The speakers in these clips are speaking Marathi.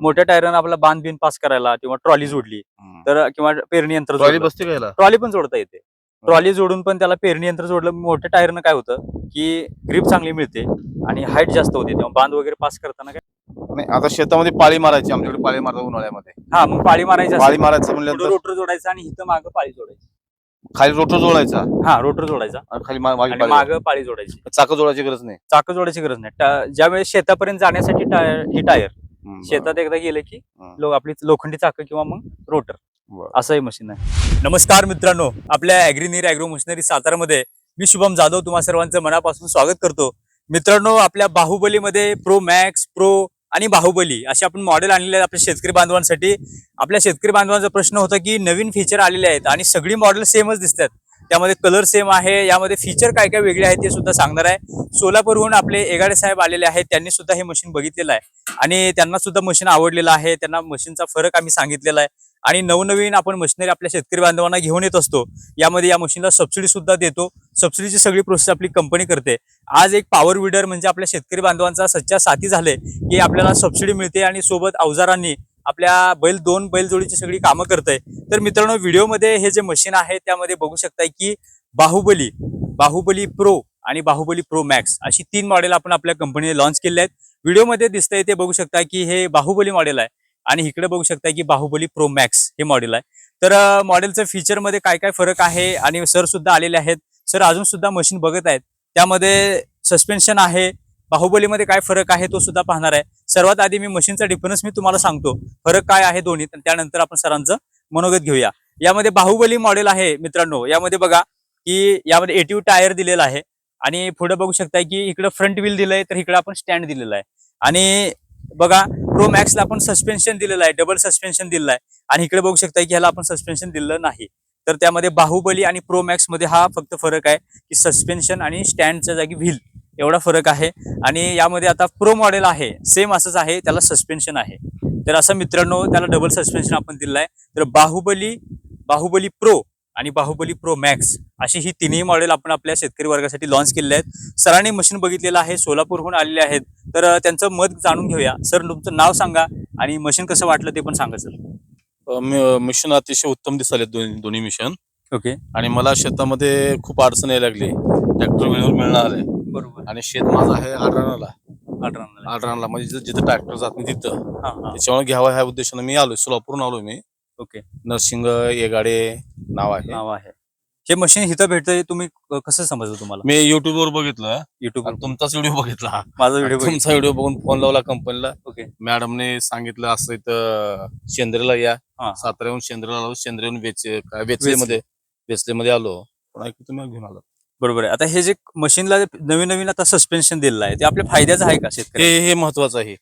मोठ्या टायरानं आपला बांध बिन पास करायला किंवा ट्रॉली जोडली तर किंवा पेरणी यंत्र ट्रॉली जोडलं, बसते घ्यायला. ट्रॉली पण जोडता येते. ट्रॉली जोडून पण त्याला पेरणी यंत्र जोडलं मोठ्या टायरनं काय होतं की ग्रिप चांगली मिळते आणि हाईट जास्त होते, तेव्हा बांध वगैरे पास करताना काय नाही आता शेतामध्ये पाळी मारायची, आमच्याकडे पाळी मारतात उन्हाळ्यामध्ये. हा मग पाळी मारायची पाळी मारायचं म्हणल्यानंतर रोटर जोडायचं आणि इथं मागं पाळी जोडायची. खाली रोटर जोडायचा हा रोटर जोडायचा आणि खाली आणि मागं पाळी जोडायची. चाकं जोडायची गरज नाही. चाकं जोडायची गरज नाही. ज्यावेळेस शेतापर्यंत जाण्यासाठी ही टायर शेतात एकदा गेले की आपली लोखंडी चाकं किंवा मग रोटर असं हे मशीन आहे. नमस्कार मित्रांनो, आपल्या ॲग्रीनीर ॲग्रो मशिनरी सातारामध्ये मी शुभम जाधव तुम्हा सर्वांचं मनापासून स्वागत करतो. मित्रांनो, आपल्या बाहुबलीमध्ये प्रो मॅक्स, प्रो आणि बाहुबली असे आपण मॉडेल आणलेले आहेत आपल्या शेतकरी बांधवांसाठी. आपल्या शेतकरी बांधवांचा प्रश्न होता की नवीन फीचर आलेले आहेत आणि सगळी मॉडेल सेमच दिसतात, त्यामध्ये कलर सेम आहे, यामध्ये फीचर काय काय वेगळे आहेत ते सुद्धा सांगणार आहे. सोलापूरहून आपले एगाडे साहेब आलेले आहेत, त्यांनी सुद्धा हे मशीन बघितलेलं आहे आणि त्यांना सुद्धा मशीन आवडलेलं आहे. त्यांना मशीनचा फरक आम्ही सांगितलेला आहे आणि नवनवीन आपण मशिनरी आपल्या शेतकरी बांधवांना घेऊन येत असतो. यामध्ये या मशीनला सबसिडी सुद्धा देतो. सबसिडीची सगळी प्रोसेस आपली कंपनी करते. आज एक पॉवर विडर म्हणजे आपल्या शेतकरी बांधवांचा सच्चा साथी झाले की आपल्याला सबसिडी मिळते आणि सोबत अवजारांनी आपल्या दोन बैलजोडीची सगळी कामं करते. तर मित्रांनो, व्हिडिओमध्ये हे जे मशीन आहे त्यामध्ये बघू शकताय की बाहुबली प्रो आणि बाहुबली प्रो मॅक्स अशी 3 मॉडेल आपण आपल्या कंपनीने लॉन्च केले आहेत. व्हिडिओमध्ये दिसतंय ते बघू शकता की हे बाहुबली मॉडेल आहे आणि इकडे बघू शकता की बाहुबली प्रो मॅक्स हे मॉडेल आहे. तर मॉडेलचं फीचरमध्ये काय काय फरक आहे आणि सर सुद्धा आलेले आहेत. सर अजून सुद्धा मशीन बघत आहेत. त्यामध्ये सस्पेन्शन आहे, बाहुबलीमध्ये काय फरक आहे तो सुद्धा पाहणार आहे. सर्वात आधी मी मशीनचा डिफरन्स मी तुम्हाला सांगतो, फरक काय आहे दोन्ही, त्यानंतर आपण सरांचं मनोगत घेऊया. यामध्ये बाहुबली मॉडेल आहे मित्रांनो, यामध्ये बघा की यामध्ये एटीव्ह टायर दिलेला आहे आणि पुढे बघू शकताय की इकडे फ्रंट व्हील दिलंय तर इकडे आपण स्टँड दिलेला आहे. आणि बघा प्रो मॅक्सला आपण सस्पेन्शन दिलेलं आहे, डबल सस्पेन्शन दिलेलं आहे आणि इकडे बघू शकताय की ह्याला आपण सस्पेन्शन दिलेलं नाही. तर त्यामध्ये बाहुबली आणि प्रो मॅक्स मध्ये हा फक्त फरक आहे की सस्पेन्शन आणि स्टँडच्या जागी व्हील एवढा फरक आहे. आणि यामध्ये आता प्रो मॉडेल आहे सेम असंच आहे, त्याला सस्पेन्शन आहे. तर असं मित्रांनो त्याला डबल सस्पेन्शन आपण दिलेलं आहे. तर बाहुबली प्रो आणि बाहुबली प्रो मॅक्स अशी ही तिन्ही मॉडेल आपण आपल्या शेतकरी वर्गासाठी लॉन्च केलेले आहेत. सरांनी मशीन बघितलेलं आहे, सोलापूरहून आलेले आहेत. तर त्यांचं मत जाणून घेऊया. सर तुमचं नाव सांगा आणि मशीन कसं वाटलं ते पण सांगा सर. मिशन अतिशय उत्तम दिसाले दोन्ही मिशन. ओके. आणि मला शेतामध्ये खूप अडचण यायला लागली, ट्रॅक्टर वेळेवर मिळणार आहे. बरोबर. आणि शेत माझं आहे आढळणाला आढळरानाला. म्हणजे जिथं ट्रॅक्टर जात नाही तिथं, हा. त्याच्यामुळे घ्यावा ह्या उद्देशाने मी आलोय, सोलापूरून आलोय मी. ओके. नरसिंग येगाडे नाव आहे. हे मशीन इथं भेटतंय, तुम्ही कसं समजलं तुम्हाला? मी युट्यूब वर बघितलं, युट्यूब आणि तुमचाच व्हिडिओ बघितला. माझा व्हिडिओ तुमचा व्हिडिओ बघून फोन लावला कंपनीला. ओके. मॅडमने सांगितलं असं इथं शेंद्रेला या. हा. साताऱ्याहून शेंद्रेला आलो, शेंद्रेहून वेचलेमध्ये आलो, पण तुम्ही घेऊन आलो. बरोबर आहे. आता हे जे मशीनला नवीन आता सस्पेन्शन दिलेलं आहे ते आपल्या फायद्याचं आहे का शेतकरी? हे महत्वाचं आहे.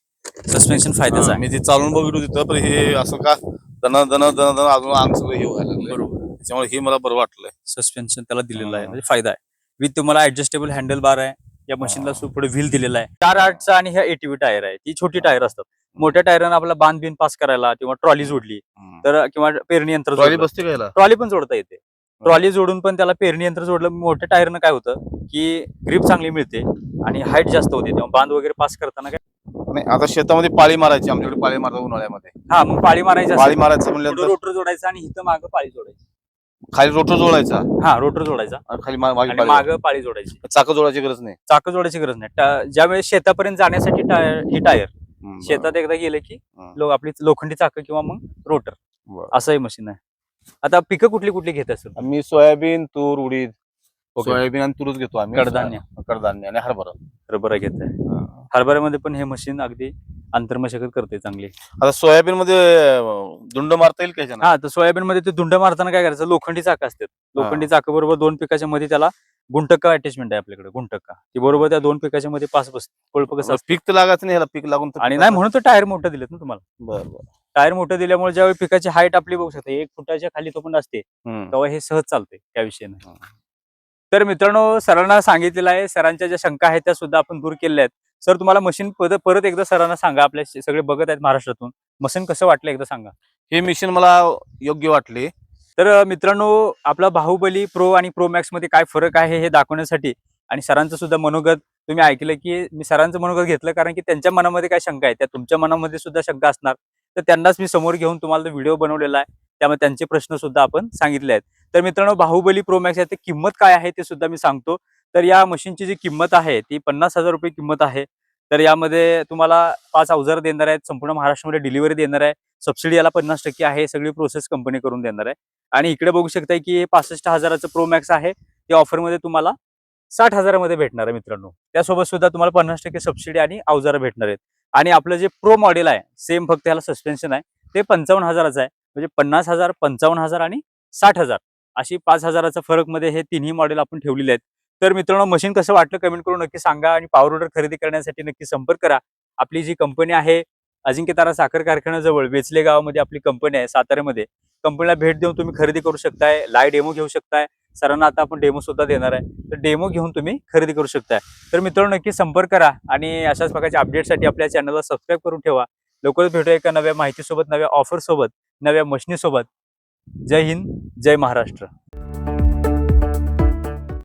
सस्पेन्शन फायद्याचं आहे. मी ते चालून बघितलं तिथं, पण हे असं का दन अजून अंग सगळं हे व्हायला लागलं. बरोबर. त्याच्यामुळे हे मला बरं वाटलंय. सस्पेन्शन त्याला दिलेलं आहे म्हणजे फायदा आहे. विथ तुम्हाला ऍडजस्टेबल हँडल बार आहे. या मशीनला पुढे व्हील दिलेला आहे. 4/8चा आणि ह्या एटीव्ही टायर आहे. ती छोटी टायर असतात. मोठ्या टायरानं आपला बांध बिन पास करायला किंवा ट्रॉली जोडली तर किंवा पेरणी यंत्र ट्रॉली बसते घ्यायला. ट्रॉली पण जोडता येते. ट्रॉली जोडून पण त्याला पेरणी यंत्र जोडलं मोठ्या टायरनं काय होतं की ग्रिप चांगली मिळते आणि हाईट जास्त होते, तेव्हा बांध वगैरे पास करताना काय नाही आता शेतामध्ये पाळी मारायची, आमच्याकडे पाळी मारतात उन्हाळ्यामध्ये. हा मग पाळी मारायची. पाळी मारायचं म्हणल्यानंतर रोटर जोडायचा आणि इथं मागं पाळी जोडायची. खाली रोटर जोडायचा. हा रोटर जोडायचा आणि खाली मागं पाळी जोडायची. चाकं जोडायची गरज नाही. चाकं जोडायची गरज नाही. ज्यावेळेस शेतापर्यंत जाण्यासाठी ही टायर शेतात एकदा गेले की आपली लोखंडी चाकं किंवा मग रोटर असं हे मशीन आहे. आता पिकं कुठली घेत असेल? मी सोयाबीन, तूर, उडीद, सोयाबीन आणि तूरच घेतो आम्ही. कडधान्य आणि हरभरा घेत आहे. हरभऱ्यामध्ये पण हे मशीन अगदी आंतरमशागत करते चांगली. आता सोयाबीन मध्ये धुंड मारता येईल का? हा, तर सोयाबीन मध्ये ते धुंड मारताना काय करायचं, लोखंडी चाकं असतात. लोखंडी चाकं बरोबर 2 पिकाच्या मध्ये त्याला गुंटक्का अटॅचमेंट आहे आपल्याकडे. गुंटक्का ती बरोबर त्या 2 पिकाच्या मध्ये पास बसते. कोळप कसं पीक तर लागायचं नाही, ह्याला पीक लागून आणि नाही म्हणून तर टायर मोठं दिलेत ना तुम्हाला. बरोबर. टायर मोठं दिल्यामुळे ज्यावेळी पिकाची हाईट आपली बघू शकते 1 फुटाच्या खाली तो पण असते, तेव्हा हे सहज चालते त्या विषयाने. तर मित्रांनो, सरांना सांगितलेलं आहे, सरांच्या ज्या शंका आहेत त्या सुद्धा आपण दूर केलेल्या आहेत. सर तुम्हाला मशीन परत एकदा सरांना सांगा, आपल्या सगळे बघत आहेत महाराष्ट्रातून, मशीन कसं वाटलं एकदा सांगा. हे मशीन मला योग्य वाटले. तर मित्रांनो, आपला बाहुबली प्रो आणि प्रो मॅक्स मध्ये काय फरक आहे हे दाखवण्यासाठी आणि सरांचं सुद्धा मनोगत तुम्ही ऐकलं की मी सरांचं मनोगत घेतलं, कारण की त्यांच्या मनामध्ये काय शंका आहे त्या तुमच्या मनामध्ये सुद्धा शंका असणार. तर त्यांनाच मी समोर घेऊन तुम्हाला व्हिडिओ बनवलेला आहे. त्यामुळे त्यांचे प्रश्न सुद्धा आपण सांगितले आहेत. तर मित्रांनो, बाहुबली प्रो मॅक्स आहे, ते किंमत काय आहे ते सुद्धा मी सांगतो. तर या मशीनची जी किंमत आहे ती 50,000 रुपये किंमत आहे. तर यामध्ये तुम्हाला 5 अवजार देणार आहेत, संपूर्ण महाराष्ट्रामध्ये डिलिव्हरी देणार आहे. सबसिडी याला 50% आहे, सगळी प्रोसेस कंपनी करून देणार आहे. आणि इकडे बघू शकताय की 65,000चं प्रो मॅक्स आहे, ते ऑफरमध्ये तुम्हाला 60,000मध्ये भेटणार आहे मित्रांनो. त्यासोबत सुद्धा तुम्हाला 50% सबसिडी आणि अवजारं भेटणार आहेत. आणि आपलं जे प्रो मॉडेल आहे, सेम फक्त याला सस्पेन्शन आहे, ते 55,000चं आहे. म्हणजे 50,000, 55,000 आणि 60,000 अशी 5,000चा फरक मध्ये हे तिन्ही मॉडेल आपण ठेवलेले आहेत. तर मित्रांनो, मशीन कसं वाटलं कमेंट करून नक्की सांगा आणि पॉवर रोटर खरेदी करण्यासाठी नक्की संपर्क करा. आपली जी कंपनी आहे अजिंक्य तारा साखर कारखान्याजवळ वेचले गावामध्ये आपली कंपनी आहे साताऱ्यामध्ये. कंपनीला भेट देऊन तुम्ही खरेदी करू शकताय, लाईव्ह डेमो घेऊ शकताय. सरांना आता आपण डेमो सुद्धा देणार आहे, तर डेमो घेऊन तुम्ही खरेदी करू शकताय. तर मित्रांनो, नक्की संपर्क करा आणि अशाच प्रकारच्या अपडेटसाठी आपल्या चॅनलला सबस्क्राईब करून ठेवा. लवकरच भेटूया एका नव्या माहितीसोबत, नव्या ऑफर सोबत, नव्या मशीनीसोबत. जय हिंद, जय महाराष्ट्र.